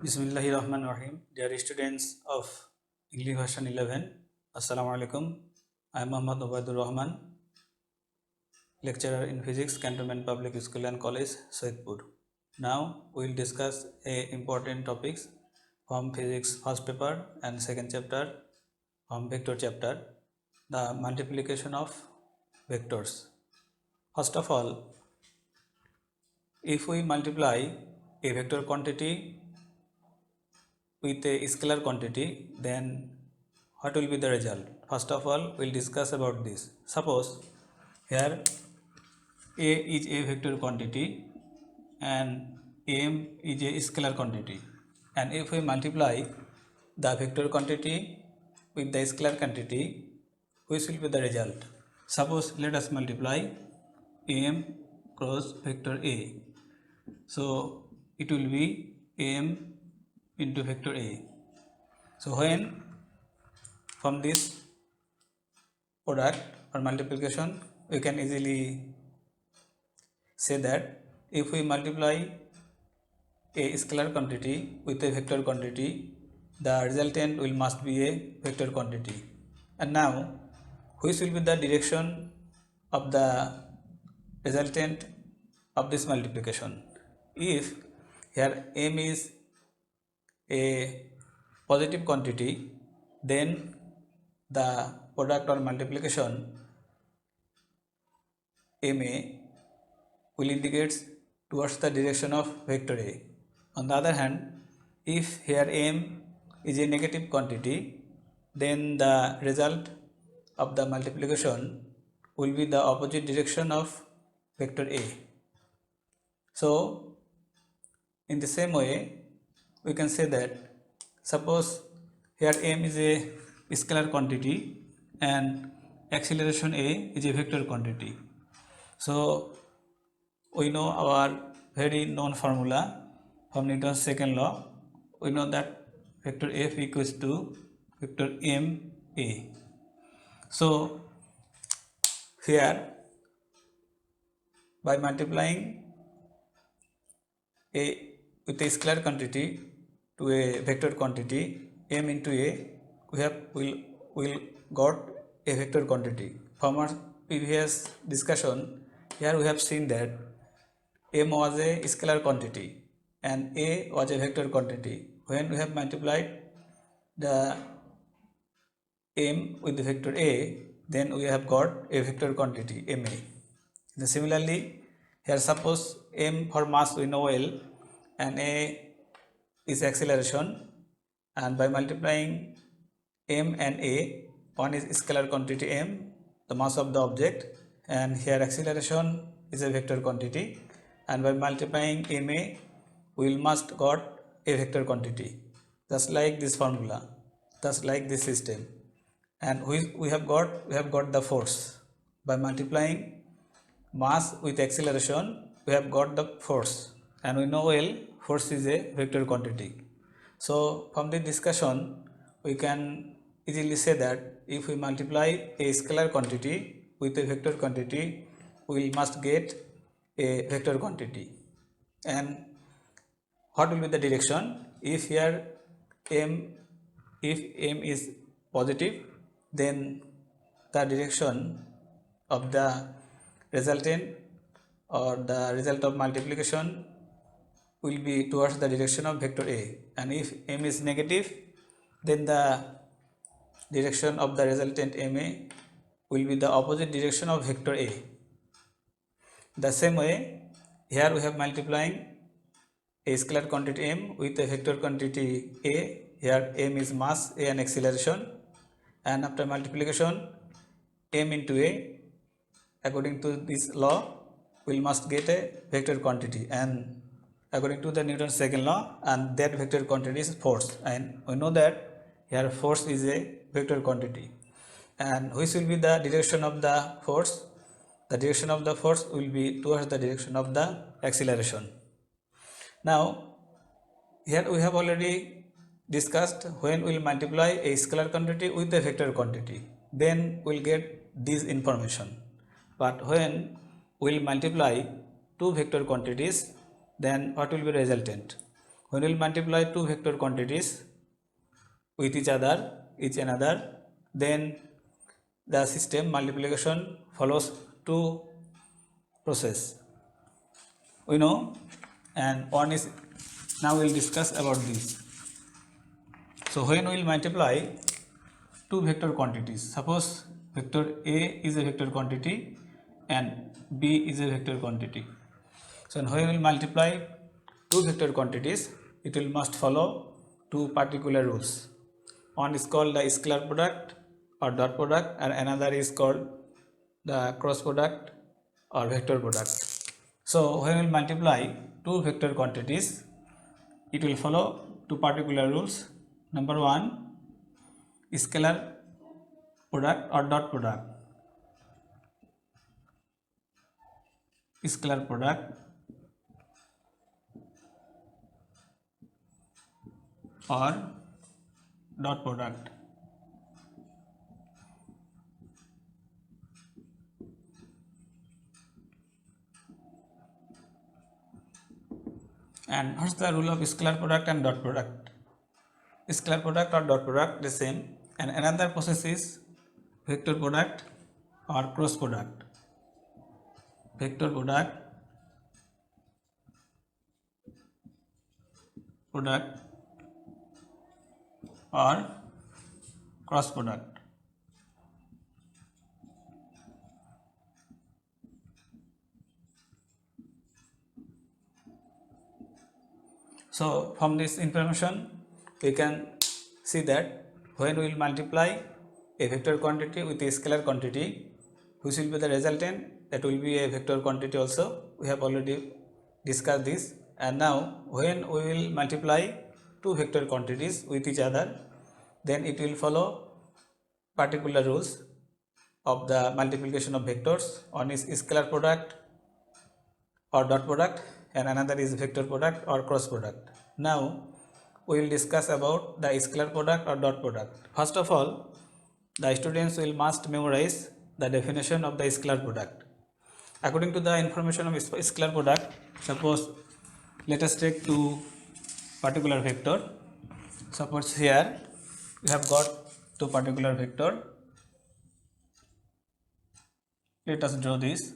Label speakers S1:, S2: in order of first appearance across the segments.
S1: Bismillahirrahmanirrahim. Dear students of English version 11, Assalamu alaikum. I am Muhammad Obaidur Rahman, lecturer in physics, Cantonment Public School and College, Saidpur. Now we will discuss important topics from physics first paper and second chapter from vector chapter, the multiplication of vectors. First of all, if we multiply a vector quantity with a scalar quantity, then what will be the result? First of all, we'll discuss about this. Suppose here a is a vector quantity and m is a scalar quantity, and if we multiply the vector quantity with the scalar quantity, which will be the result? Suppose let us multiply m cross vector a, so it will be m into vector a. So when from this product or multiplication, we can easily say that if we multiply a scalar quantity with a vector quantity, the resultant will must be a vector quantity. And now, which will be the direction of the resultant of this multiplication? If here m is a positive quantity, then the product or multiplication ma will indicate towards the direction of vector a. On the other hand, if here m is a negative quantity, then the result of the multiplication will be the opposite direction of vector a. So in the same way, we can say that suppose here m is a scalar quantity and acceleration a is a vector quantity. So we know our very known formula from Newton's second law. We know that vector f equals to vector m a. So here by multiplying a with a scalar quantity to a vector quantity m into a, will got a vector quantity. From our previous discussion, here we have seen that m was a scalar quantity and a was a vector quantity. When we have multiplied the m with the vector a, then we have got a vector quantity ma. Then similarly, here suppose m for mass we know well and a is acceleration, and by multiplying m and a, one is scalar quantity m, the mass of the object, and here acceleration is a vector quantity, and by multiplying ma we will must got a vector quantity, just like this formula, just like this system. And we have got the force. By multiplying mass with acceleration, we have got the force, and we know well force is a vector quantity. So from the discussion, we can easily say that if we multiply a scalar quantity with a vector quantity, we must get a vector quantity. And what will be the direction? If here m is positive, then the direction of the resultant or the result of multiplication will be towards the direction of vector a, and if m is negative, then the direction of the resultant ma will be the opposite direction of vector a. The same way, here we have multiplying a scalar quantity m with a vector quantity a. Here m is mass, a and acceleration, and after multiplication m into a, according to this law, we must get a vector quantity, and according to the Newton's second law, and that vector quantity is force, and we know that here force is a vector quantity. And which will be the direction of the force? The direction of the force will be towards the direction of the acceleration. Now here we have already discussed when we will multiply a scalar quantity with a vector quantity, then we will get this information. But when we will multiply two vector quantities, then what will be resultant? When we will multiply two vector quantities with each another, then the system multiplication follows two process. We know, and one is now we will discuss about this. So when we will multiply two vector quantities, suppose vector A is a vector quantity and B is a vector quantity. So when we will multiply two vector quantities, it will must follow two particular rules. One is called the scalar product or dot product, and another is called the cross product or vector product. So when we will multiply two vector quantities, it will follow two particular rules. Number one, scalar product or dot product. Scalar product or dot product. And what's the rule of scalar product and dot product? Scalar product or dot product the same, and another process is vector product or cross product. Vector product or cross product. So from this information we can see that when we will multiply a vector quantity with a scalar quantity, which will be the resultant, that will be a vector quantity also. We have already discussed this. And now when we will multiply two vector quantities with each other, then it will follow particular rules of the multiplication of vectors. One is scalar product or dot product, and another is vector product or cross product. Now we will discuss about the scalar product or dot product. First of all, the students will must memorize the definition of the scalar product. According to the information of scalar product, suppose let us take two particular vector. Suppose here we have got two particular vector. Let us draw this.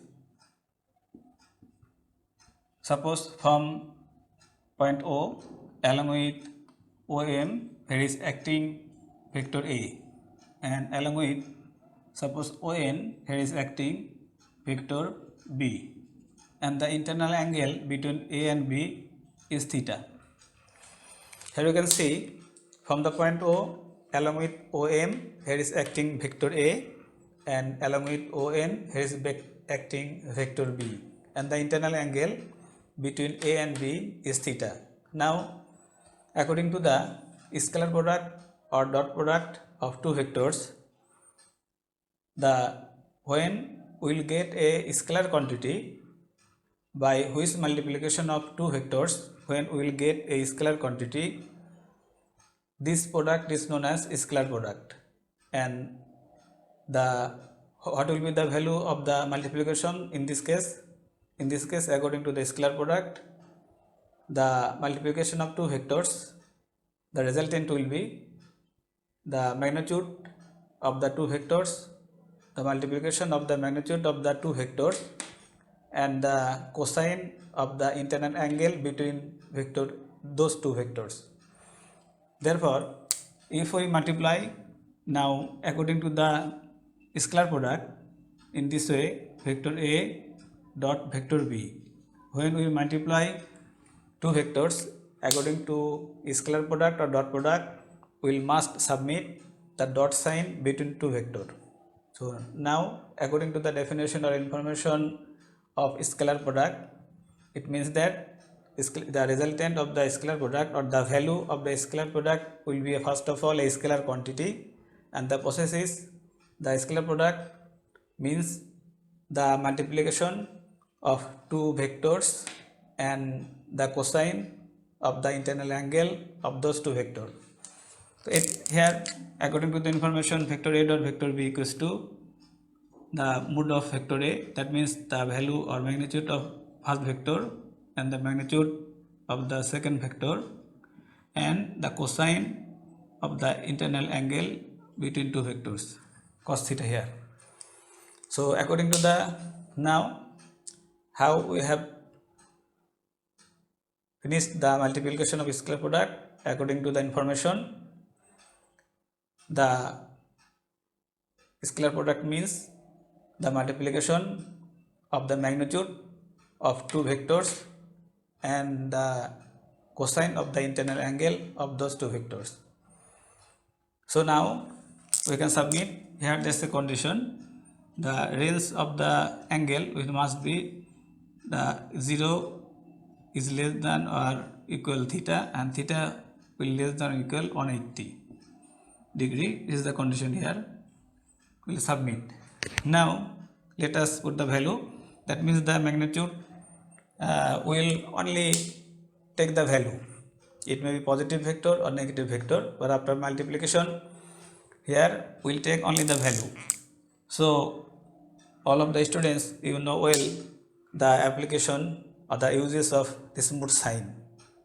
S1: Suppose from point O along with OM there is acting vector A, and along with suppose ON here is acting vector B, and the internal angle between A and B is theta. Here you can see from the point O along with OM here is acting vector A, and along with ON here is acting vector B, and the internal angle between A and B is theta. Now according to the scalar product or dot product of two vectors, when we will get a scalar quantity by which multiplication of two vectors, when we will get a scalar quantity, this product is known as scalar product, and what will be the value of the multiplication in this case? In this case, according to the scalar product, the multiplication of two vectors, the resultant will be the magnitude of the two vectors, the multiplication of the magnitude of the two vectors, and the cosine of the internal angle between those two vectors. Therefore, if we multiply now according to the scalar product in this way, vector A dot vector B, when we multiply two vectors according to scalar product or dot product, we must submit the dot sign between two vectors. So now according to the definition or information of scalar product, it means that the resultant of the scalar product or the value of the scalar product will be first of all a scalar quantity, and the process is the scalar product means the multiplication of two vectors and the cosine of the internal angle of those two vectors. So here according to the information, vector A dot vector B equals to the mode of vector A, that means the value or magnitude of first vector and the magnitude of the second vector, and the cosine of the internal angle between two vectors cos theta here. So according to the now how we have finished the multiplication of scalar product, according to the information, the scalar product means the multiplication of the magnitude of two vectors and the cosine of the internal angle of those two vectors. So now we can submit. Here there's a condition: the range of the angle which must be the 0 is less than or equal theta, and theta will less than or equal 180 degree. This is the condition here. We will submit. Now let us put the value. That means the magnitude will only take the value. It may be positive vector or negative vector, but after multiplication here we will take only the value. So all of the students, you know well the application or the uses of the smooth sign.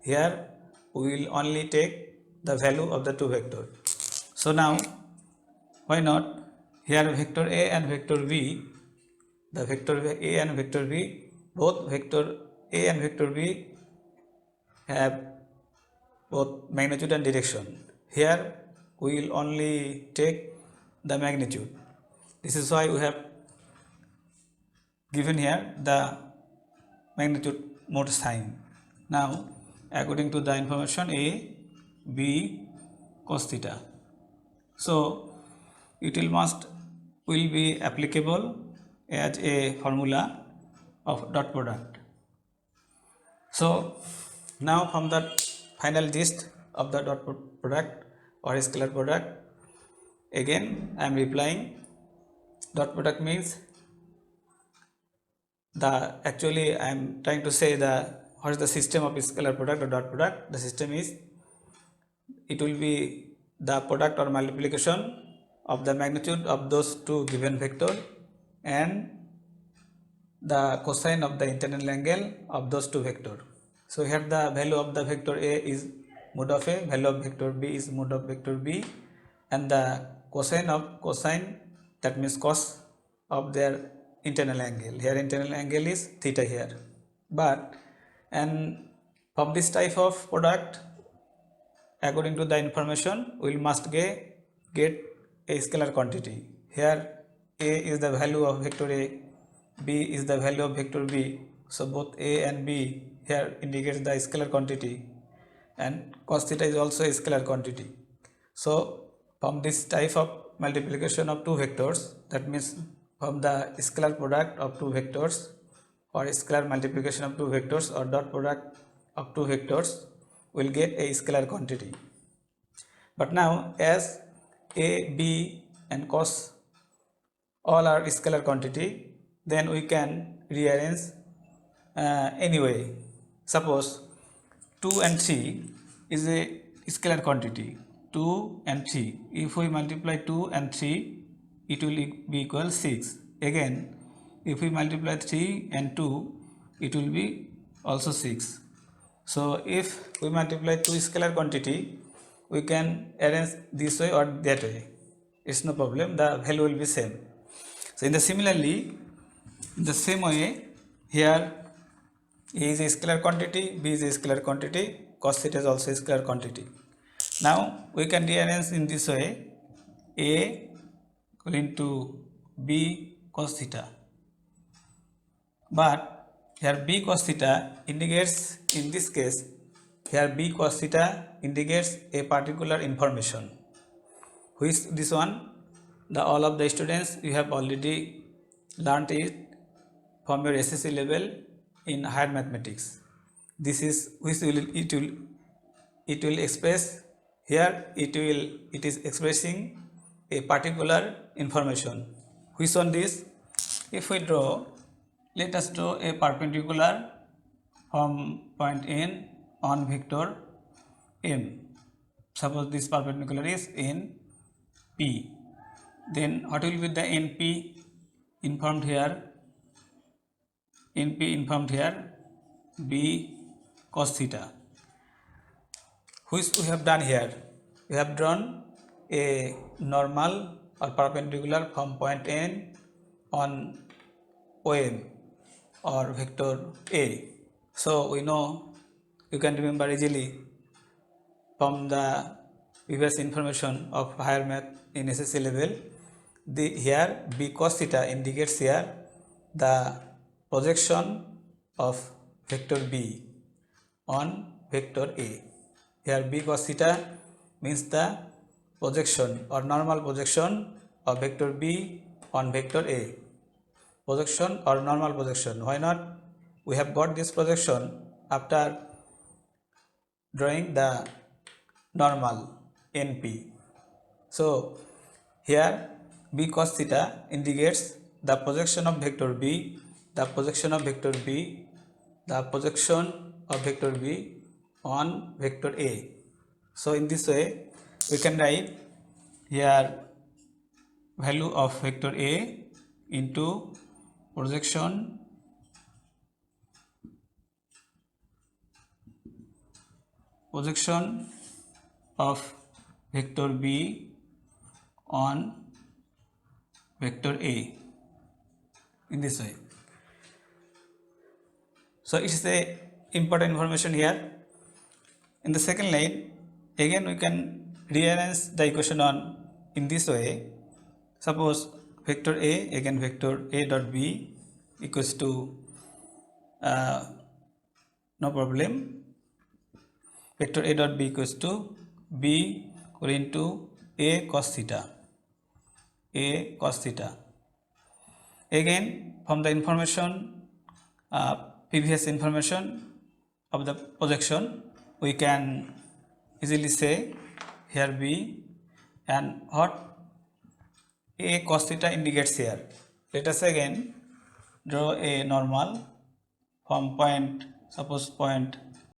S1: Here we will only take the value of the two vectors. So now why not, here vector A and vector B, the vector A and vector B, both vector A and vector B have both magnitude and direction. Here we will only take the magnitude. This is why we have given here the magnitude mode sign. Now according to the information, A, B cos theta. So it will be applicable as a formula of dot product. So now from the final gist of the dot product or scalar product, again I am replying. Dot product means actually I am trying to say what is the system of scalar product or dot product. The system is, it will be the product or multiplication of the magnitude of those two given vectors and the cosine of the internal angle of those two vectors. So here the value of the vector A is mod of A, value of vector B is mod of vector B, and the cosine of cosine, that means cos of their internal angle. Here internal angle is theta here. And from this type of product, according to the information, we must get a scalar quantity. Here A is the value of vector A, B is the value of vector B. So both A and B here indicates the scalar quantity, and cos theta is also a scalar quantity. So from this type of multiplication of two vectors, that means from the scalar product of two vectors or scalar multiplication of two vectors or dot product of two vectors, will get a scalar quantity. But now as A, B and cos all are scalar quantity, then we can rearrange anyway. Suppose 2 and 3 is a scalar quantity. 2 and 3. If we multiply 2 and 3, it will be equal 6. Again, if we multiply 3 and 2, it will be also 6. So if we multiply two scalar quantity, we can arrange this way or that way. It's no problem, the value will be same. So in the same way, here A is a scalar quantity, B is a scalar quantity, cos theta is also a scalar quantity. Now we can rearrange in this way: A equal into B cos theta. But here B cos theta indicates, in this case, here B cos theta indicates a particular information. Which this one, all of the students, you have already learnt it from your SSC level in higher mathematics. This is which it will express here. It is expressing a particular information. Which one this? If we draw, let us draw a perpendicular from point N on vector M. Suppose this perpendicular is in P. Then what will be the NP informed here? NP informed here B cos theta, which we have done here. We have drawn a normal or perpendicular from point N on OM or vector A. So we know, you can remember easily from the previous information of higher math in SSC level. Here B cos theta indicates here the projection of vector B on vector A. Here B cos theta means the projection or normal projection of vector B on vector A. Projection or normal projection. Why not? We have got this projection after drawing the normal NP. So here B cos theta indicates the projection of vector B, the projection of vector B, the projection of vector B on vector A. So in this way we can write here value of vector A into projection of vector B on vector A in this way. So it is a important information here. In the second line, again we can rearrange the equation on in this way. Suppose vector A, again vector A dot B equals to no problem, vector A dot B equals to B into A cos theta. A cos theta. Again from the information, previous information of the projection, we can easily say here B and what A cos theta indicates here. Let us again draw a normal from point, suppose point